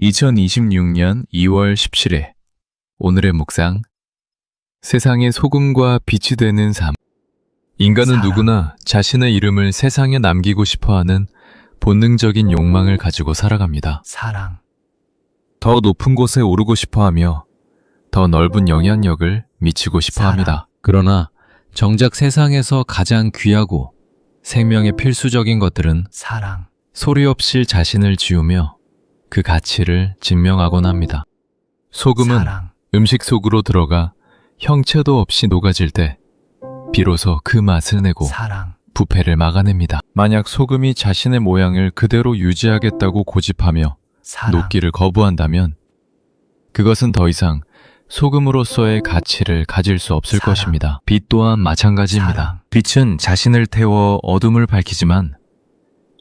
2026년 2월 17일 오늘의 묵상 세상의 소금과 빛이 되는 삶. 인간은 누구나 자신의 이름을 세상에 남기고 싶어하는 본능적인 욕망을 가지고 살아갑니다. 더 높은 곳에 오르고 싶어하며 더 넓은 영향력을 미치고 싶어합니다. 그러나 정작 세상에서 가장 귀하고 생명에 필수적인 것들은 소리 없이 자신을 지우며 그 가치를 증명하곤 합니다. 소금은 음식 속으로 들어가 형체도 없이 녹아질 때 비로소 그 맛을 내고 부패를 막아냅니다. 만약 소금이 자신의 모양을 그대로 유지하겠다고 고집하며 녹기를 거부한다면 그것은 더 이상 소금으로서의 가치를 가질 수 없을 것입니다. 빛 또한 마찬가지입니다. 빛은 자신을 태워 어둠을 밝히지만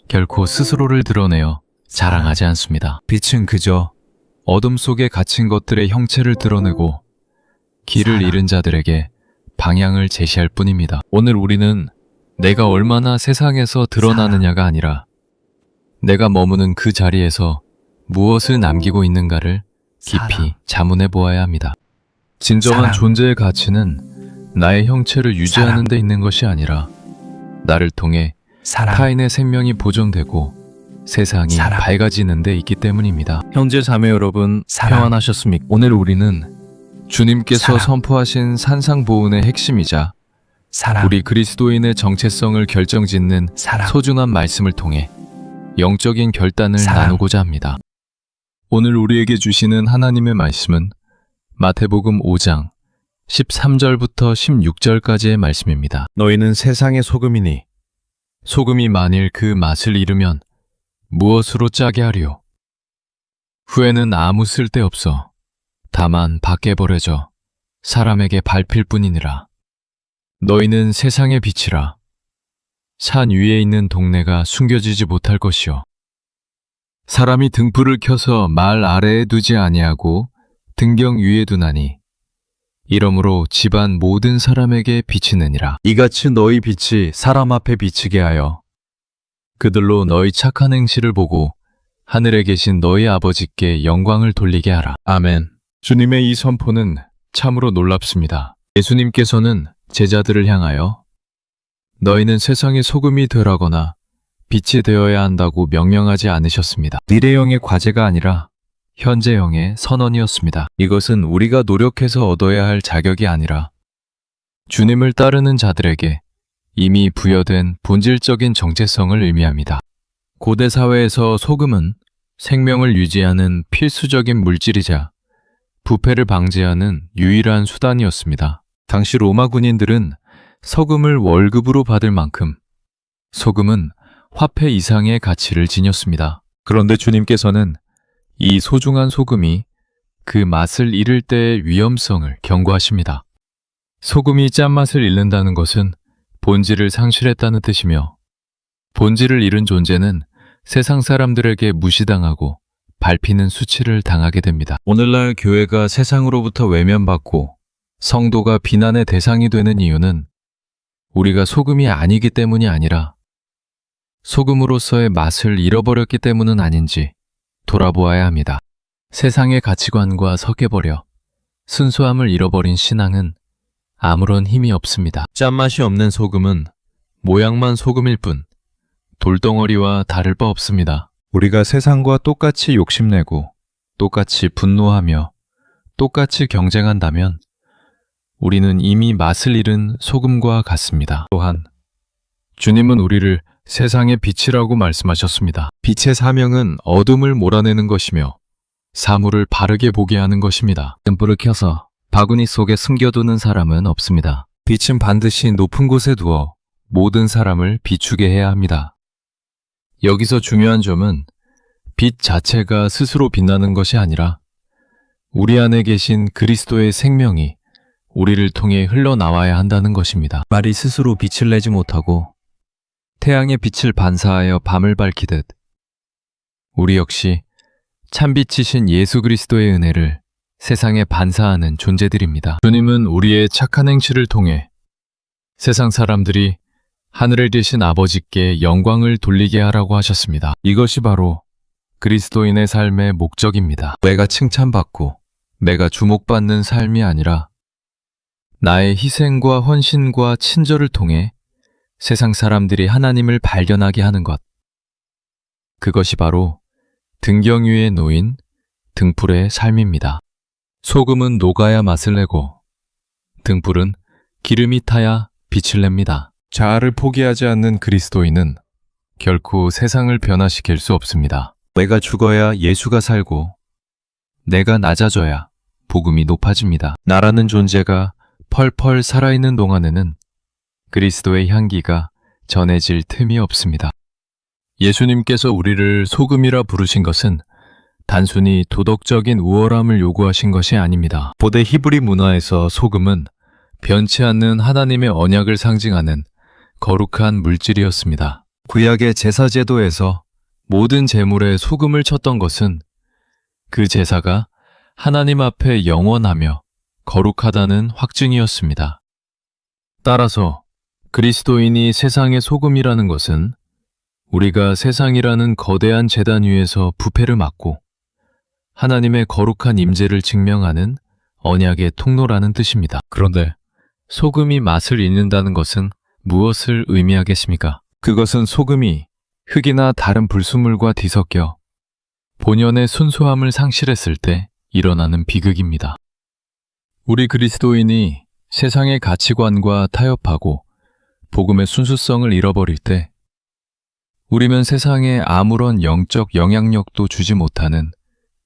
결코 스스로를 드러내어 자랑하지 않습니다. 빛은 그저 어둠 속에 갇힌 것들의 형체를 드러내고 길을 잃은 자들에게 방향을 제시할 뿐입니다. 오늘 우리는 내가 얼마나 세상에서 드러나느냐가 아니라 내가 머무는 그 자리에서 무엇을 남기고 있는가를 깊이 자문해 보아야 합니다. 진정한 존재의 가치는 나의 형체를 유지하는 데 있는 것이 아니라 나를 통해 타인의 생명이 보존되고 세상이 밝아지는 데 있기 때문입니다. 형제 자매 여러분, 평안하셨습니까? 오늘 우리는 주님께서 선포하신 산상보훈의 핵심이자 우리 그리스도인의 정체성을 결정짓는 소중한 말씀을 통해 영적인 결단을 나누고자 합니다. 오늘 우리에게 주시는 하나님의 말씀은 마태복음 5장 13절부터 16절까지의 말씀입니다. 너희는 세상의 소금이니 소금이 만일 그 맛을 잃으면 무엇으로 짜게 하리요? 후에는 아무 쓸데없어 다만 밖에 버려져 사람에게 밟힐 뿐이니라. 너희는 세상의 빛이라. 산 위에 있는 동네가 숨겨지지 못할 것이요. 사람이 등불을 켜서 말 아래에 두지 아니하고 등경 위에 두나니 이러므로 집안 모든 사람에게 비치느니라. 이같이 너희 빛이 사람 앞에 비치게 하여 그들로 너희 착한 행실을 보고 하늘에 계신 너희 아버지께 영광을 돌리게 하라. 아멘. 주님의 이 선포는 참으로 놀랍습니다. 예수님께서는 제자들을 향하여 너희는 세상의 소금이 되라거나 빛이 되어야 한다고 명령하지 않으셨습니다. 미래형의 과제가 아니라 현재형의 선언이었습니다. 이것은 우리가 노력해서 얻어야 할 자격이 아니라 주님을 따르는 자들에게 이미 부여된 본질적인 정체성을 의미합니다. 고대 사회에서 소금은 생명을 유지하는 필수적인 물질이자 부패를 방지하는 유일한 수단이었습니다. 당시 로마 군인들은 소금을 월급으로 받을 만큼 소금은 화폐 이상의 가치를 지녔습니다. 그런데 주님께서는 이 소중한 소금이 그 맛을 잃을 때의 위험성을 경고하십니다. 소금이 짠맛을 잃는다는 것은 본질을 상실했다는 뜻이며 본질을 잃은 존재는 세상 사람들에게 무시당하고 밟히는 수치를 당하게 됩니다. 오늘날 교회가 세상으로부터 외면받고 성도가 비난의 대상이 되는 이유는 우리가 소금이 아니기 때문이 아니라 소금으로서의 맛을 잃어버렸기 때문은 아닌지 돌아보아야 합니다. 세상의 가치관과 섞여버려 순수함을 잃어버린 신앙은 아무런 힘이 없습니다. 짠맛이 없는 소금은 모양만 소금일 뿐 돌덩어리와 다를 바 없습니다. 우리가 세상과 똑같이 욕심내고 똑같이 분노하며 똑같이 경쟁한다면 우리는 이미 맛을 잃은 소금과 같습니다. 또한 주님은 우리를 세상의 빛이라고 말씀하셨습니다. 빛의 사명은 어둠을 몰아내는 것이며 사물을 바르게 보게 하는 것입니다. 등불을 켜서 바구니 속에 숨겨두는 사람은 없습니다. 빛은 반드시 높은 곳에 두어 모든 사람을 비추게 해야 합니다. 여기서 중요한 점은 빛 자체가 스스로 빛나는 것이 아니라 우리 안에 계신 그리스도의 생명이 우리를 통해 흘러나와야 한다는 것입니다. 말이 스스로 빛을 내지 못하고 태양의 빛을 반사하여 밤을 밝히듯 우리 역시 참빛이신 예수 그리스도의 은혜를 세상에 반사하는 존재들입니다. 주님은 우리의 착한 행실을 통해 세상 사람들이 하늘에 계신 아버지께 영광을 돌리게 하라고 하셨습니다. 이것이 바로 그리스도인의 삶의 목적입니다. 내가 칭찬받고 내가 주목받는 삶이 아니라 나의 희생과 헌신과 친절을 통해 세상 사람들이 하나님을 발견하게 하는 것. 그것이 바로 등경 위에 놓인 등불의 삶입니다. 소금은 녹아야 맛을 내고 등불은 기름이 타야 빛을 냅니다. 자아를 포기하지 않는 그리스도인은 결코 세상을 변화시킬 수 없습니다. 내가 죽어야 예수가 살고 내가 낮아져야 복음이 높아집니다. 나라는 존재가 펄펄 살아있는 동안에는 그리스도의 향기가 전해질 틈이 없습니다. 예수님께서 우리를 소금이라 부르신 것은 단순히 도덕적인 우월함을 요구하신 것이 아닙니다. 고대 히브리 문화에서 소금은 변치 않는 하나님의 언약을 상징하는 거룩한 물질이었습니다. 구약의 제사 제도에서 모든 제물에 소금을 쳤던 것은 그 제사가 하나님 앞에 영원하며 거룩하다는 확증이었습니다. 따라서 그리스도인이 세상의 소금이라는 것은 우리가 세상이라는 거대한 제단 위에서 부패를 막고 하나님의 거룩한 임재를 증명하는 언약의 통로라는 뜻입니다. 그런데 소금이 맛을 잃는다는 것은 무엇을 의미하겠습니까? 그것은 소금이 흙이나 다른 불순물과 뒤섞여 본연의 순수함을 상실했을 때 일어나는 비극입니다. 우리 그리스도인이 세상의 가치관과 타협하고 복음의 순수성을 잃어버릴 때 우리는 세상에 아무런 영적 영향력도 주지 못하는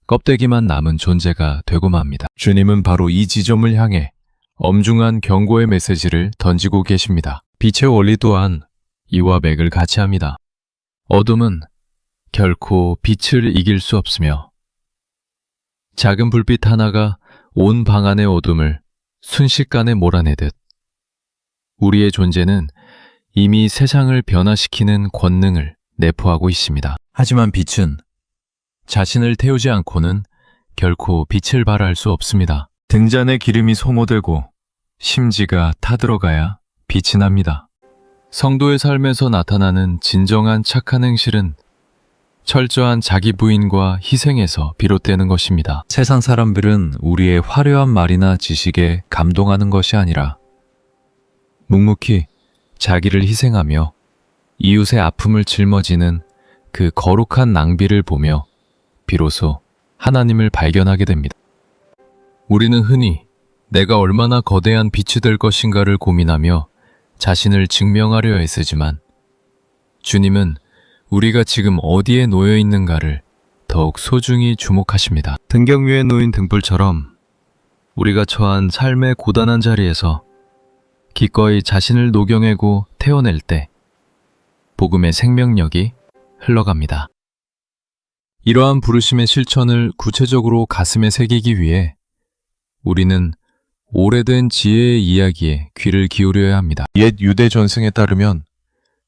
껍데기만 남은 존재가 되고 맙니다. 주님은 바로 이 지점을 향해 엄중한 경고의 메시지를 던지고 계십니다. 빛의 원리 또한 이와 맥을 같이 합니다. 어둠은 결코 빛을 이길 수 없으며 작은 불빛 하나가 온 방 안의 어둠을 순식간에 몰아내듯 우리의 존재는 이미 세상을 변화시키는 권능을 내포하고 있습니다. 하지만 빛은 자신을 태우지 않고는 결코 빛을 발할 수 없습니다. 등잔에 기름이 소모되고 심지가 타들어가야 빛이 납니다. 성도의 삶에서 나타나는 진정한 착한 행실은 철저한 자기 부인과 희생에서 비롯되는 것입니다. 세상 사람들은 우리의 화려한 말이나 지식에 감동하는 것이 아니라 묵묵히 자기를 희생하며 이웃의 아픔을 짊어지는 그 거룩한 낭비를 보며 비로소 하나님을 발견하게 됩니다. 우리는 흔히 내가 얼마나 거대한 빛이 될 것인가를 고민하며 자신을 증명하려 애쓰지만 주님은 우리가 지금 어디에 놓여 있는가를 더욱 소중히 주목하십니다. 등경 위에 놓인 등불처럼 우리가 처한 삶의 고단한 자리에서 기꺼이 자신을 녹여내고 태워낼 때 복음의 생명력이 흘러갑니다. 이러한 부르심의 실천을 구체적으로 가슴에 새기기 위해 우리는 오래된 지혜의 이야기에 귀를 기울여야 합니다. 옛 유대 전승에 따르면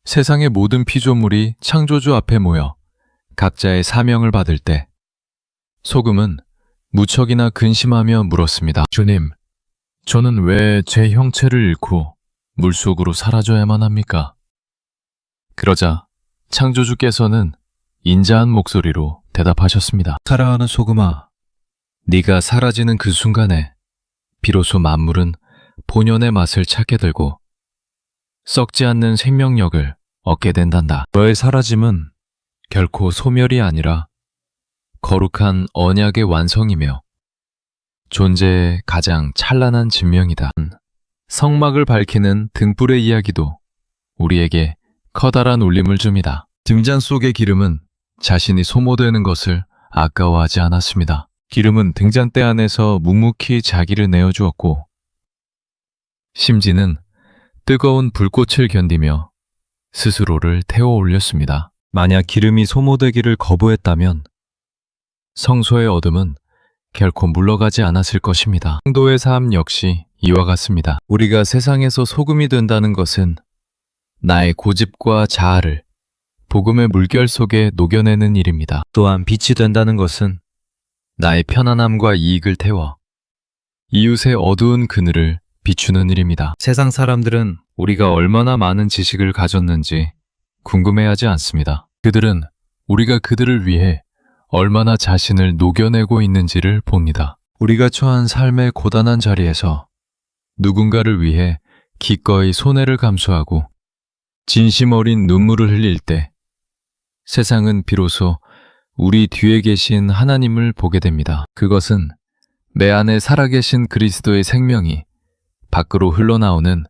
세상의 모든 피조물이 창조주 앞에 모여 각자의 사명을 받을 때 소금은 무척이나 근심하며 물었습니다. 주님, 저는 왜 제 형체를 잃고 물속으로 사라져야만 합니까? 그러자 창조주께서는 인자한 목소리로 대답하셨습니다. 사랑하는 소금아, 네가 사라지는 그 순간에 비로소 만물은 본연의 맛을 찾게 되고 썩지 않는 생명력을 얻게 된단다. 너의 사라짐은 결코 소멸이 아니라 거룩한 언약의 완성이며 존재의 가장 찬란한 증명이다. 성막을 밝히는 등불의 이야기도 우리에게 커다란 울림을 줍니다. 등잔 속의 기름은 자신이 소모되는 것을 아까워하지 않았습니다. 기름은 등잔대 안에서 묵묵히 자기를 내어주었고 심지는 뜨거운 불꽃을 견디며 스스로를 태워 올렸습니다. 만약 기름이 소모되기를 거부했다면 성소의 어둠은 결코 물러가지 않았을 것입니다. 성도의 삶 역시 이와 같습니다. 우리가 세상에서 소금이 된다는 것은 나의 고집과 자아를 복음의 물결 속에 녹여내는 일입니다. 또한 빛이 된다는 것은 나의 편안함과 이익을 태워 이웃의 어두운 그늘을 비추는 일입니다. 세상 사람들은 우리가 얼마나 많은 지식을 가졌는지 궁금해하지 않습니다. 그들은 우리가 그들을 위해 얼마나 자신을 녹여내고 있는지를 봅니다. 우리가 처한 삶의 고단한 자리에서 누군가를 위해 기꺼이 손해를 감수하고 진심 어린 눈물을 흘릴 때 세상은 비로소 우리 뒤에 계신 하나님을 보게 됩니다. 그것은 내 안에 살아계신 그리스도의 생명이 밖으로 흘러나오는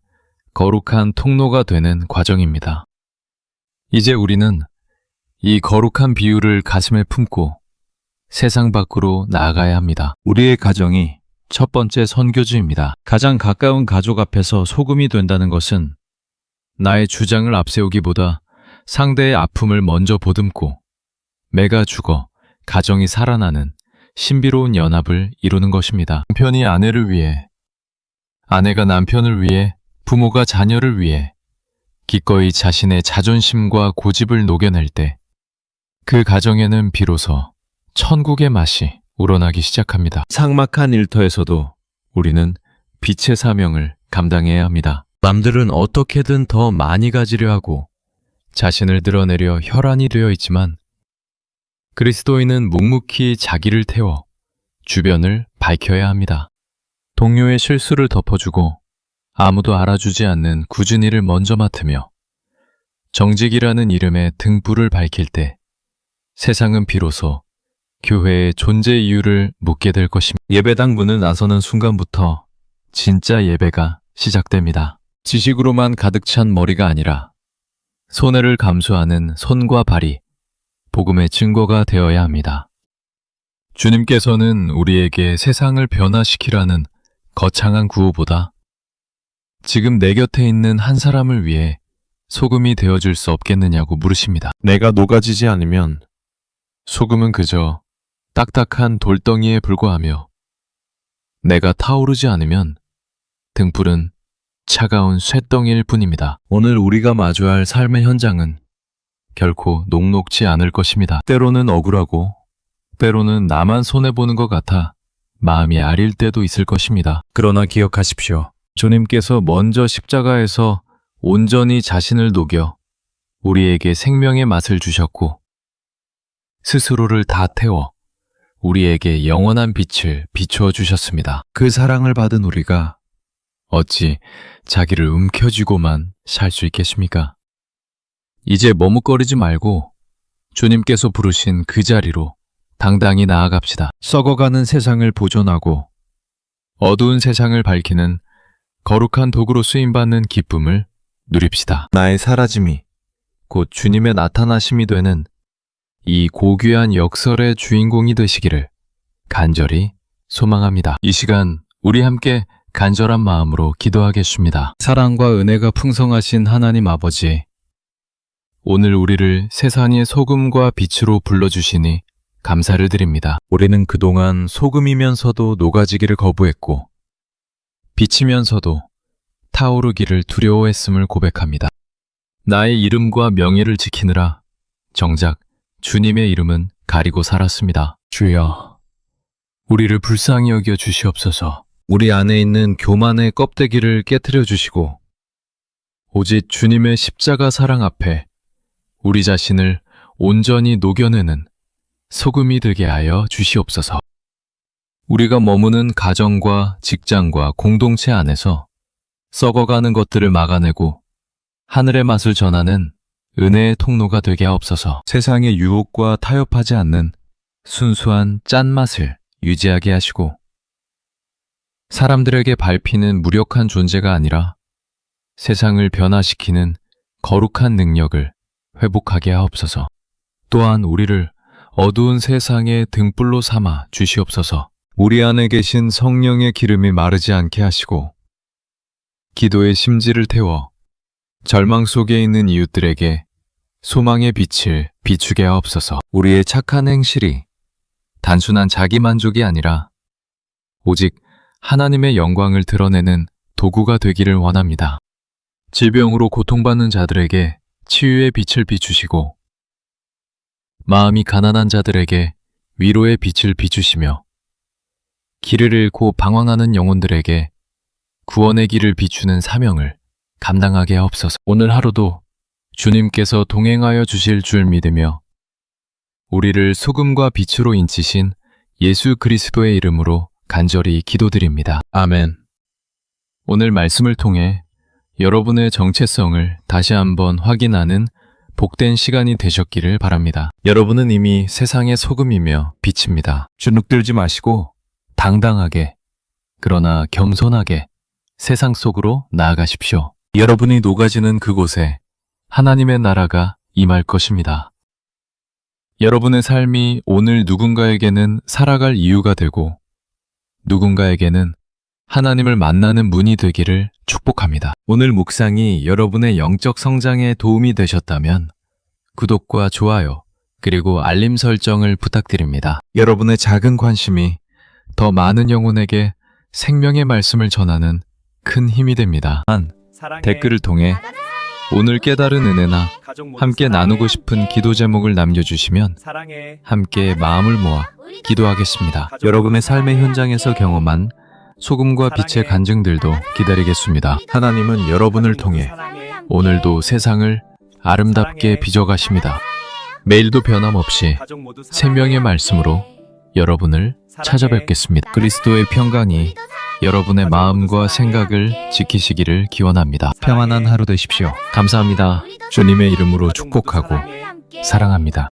거룩한 통로가 되는 과정입니다. 이제 우리는 이 거룩한 비유를 가슴에 품고 세상 밖으로 나아가야 합니다. 우리의 가정이 첫 번째 선교지입니다. 가장 가까운 가족 앞에서 소금이 된다는 것은 나의 주장을 앞세우기보다 상대의 아픔을 먼저 보듬고 매가 죽어 가정이 살아나는 신비로운 연합을 이루는 것입니다. 남편이 아내를 위해, 아내가 남편을 위해, 부모가 자녀를 위해 기꺼이 자신의 자존심과 고집을 녹여낼 때 그 가정에는 비로소 천국의 맛이 우러나기 시작합니다. 삭막한 일터에서도 우리는 빛의 사명을 감당해야 합니다. 남들은 어떻게든 더 많이 가지려 하고 자신을 드러내려 혈안이 되어 있지만 그리스도인은 묵묵히 자기를 태워 주변을 밝혀야 합니다. 동료의 실수를 덮어주고 아무도 알아주지 않는 굳은 일을 먼저 맡으며 정직이라는 이름의 등불을 밝힐 때 세상은 비로소 교회의 존재 이유를 묻게 될 것입니다. 예배당 문을 나서는 순간부터 진짜 예배가 시작됩니다. 지식으로만 가득 찬 머리가 아니라 손해를 감수하는 손과 발이 복음의 증거가 되어야 합니다. 주님께서는 우리에게 세상을 변화시키라는 거창한 구호보다 지금 내 곁에 있는 한 사람을 위해 소금이 되어줄 수 없겠느냐고 물으십니다. 내가 녹아지지 않으면 소금은 그저 딱딱한 돌덩이에 불과하며 내가 타오르지 않으면 등불은 차가운 쇳덩이일 뿐입니다. 오늘 우리가 마주할 삶의 현장은 결코 녹록지 않을 것입니다. 때로는 억울하고 때로는 나만 손해보는 것 같아 마음이 아릴 때도 있을 것입니다. 그러나 기억하십시오. 주님께서 먼저 십자가에서 온전히 자신을 녹여 우리에게 생명의 맛을 주셨고 스스로를 다 태워 우리에게 영원한 빛을 비추어 주셨습니다. 그 사랑을 받은 우리가 어찌 자기를 움켜쥐고만 살 수 있겠습니까? 이제 머뭇거리지 말고 주님께서 부르신 그 자리로 당당히 나아갑시다. 썩어가는 세상을 보존하고 어두운 세상을 밝히는 거룩한 도구로 쓰임받는 기쁨을 누립시다. 나의 사라짐이 곧 주님의 나타나심이 되는 이 고귀한 역설의 주인공이 되시기를 간절히 소망합니다. 이 시간 우리 함께 간절한 마음으로 기도하겠습니다. 사랑과 은혜가 풍성하신 하나님 아버지, 오늘 우리를 세상의 소금과 빛으로 불러주시니 감사를 드립니다. 우리는 그동안 소금이면서도 녹아지기를 거부했고 빛이면서도 타오르기를 두려워했음을 고백합니다. 나의 이름과 명예를 지키느라 정작 주님의 이름은 가리고 살았습니다. 주여, 우리를 불쌍히 여겨 주시옵소서. 우리 안에 있는 교만의 껍데기를 깨트려 주시고 오직 주님의 십자가 사랑 앞에 우리 자신을 온전히 녹여내는 소금이 되게 하여 주시옵소서. 우리가 머무는 가정과 직장과 공동체 안에서 썩어가는 것들을 막아내고 하늘의 맛을 전하는 은혜의 통로가 되게 하옵소서. 세상의 유혹과 타협하지 않는 순수한 짠맛을 유지하게 하시고 사람들에게 밟히는 무력한 존재가 아니라 세상을 변화시키는 거룩한 능력을 회복하게 하옵소서. 또한 우리를 어두운 세상의 등불로 삼아 주시옵소서. 우리 안에 계신 성령의 기름이 마르지 않게 하시고 기도의 심지를 태워 절망 속에 있는 이웃들에게 소망의 빛을 비추게 하옵소서. 우리의 착한 행실이 단순한 자기만족이 아니라 오직 하나님의 영광을 드러내는 도구가 되기를 원합니다. 질병으로 고통받는 자들에게 치유의 빛을 비추시고 마음이 가난한 자들에게 위로의 빛을 비추시며 길을 잃고 방황하는 영혼들에게 구원의 길을 비추는 사명을 감당하게 하옵소서. 오늘 하루도 주님께서 동행하여 주실 줄 믿으며 우리를 소금과 빛으로 인치신 예수 그리스도의 이름으로 간절히 기도드립니다. 아멘. 오늘 말씀을 통해 여러분의 정체성을 다시 한번 확인하는 복된 시간이 되셨기를 바랍니다. 여러분은 이미 세상의 소금이며 빛입니다. 주눅들지 마시고 당당하게, 그러나 겸손하게 세상 속으로 나아가십시오. 여러분이 녹아지는 그곳에 하나님의 나라가 임할 것입니다. 여러분의 삶이 오늘 누군가에게는 살아갈 이유가 되고 누군가에게는 하나님을 만나는 문이 되기를 축복합니다. 오늘 묵상이 여러분의 영적 성장에 도움이 되셨다면 구독과 좋아요 그리고 알림 설정을 부탁드립니다. 여러분의 작은 관심이 더 많은 영혼에게 생명의 말씀을 전하는 큰 힘이 됩니다. 댓글을 통해 오늘 깨달은 은혜나 함께 나누고 싶은 기도 제목을 남겨주시면 함께 마음을 모아 기도하겠습니다. 여러분의 삶의 현장에서 경험한 소금과 빛의 간증들도 기다리겠습니다. 하나님은 여러분을 통해 오늘도 세상을 아름답게 빚어가십니다. 매일도 변함없이 생명의 말씀으로 여러분을 찾아뵙겠습니다. 그리스도의 평강이 여러분의 마음과 생각을 지키시기를 기원합니다. 평안한 하루 되십시오. 감사합니다. 주님의 이름으로 축복하고 사랑합니다.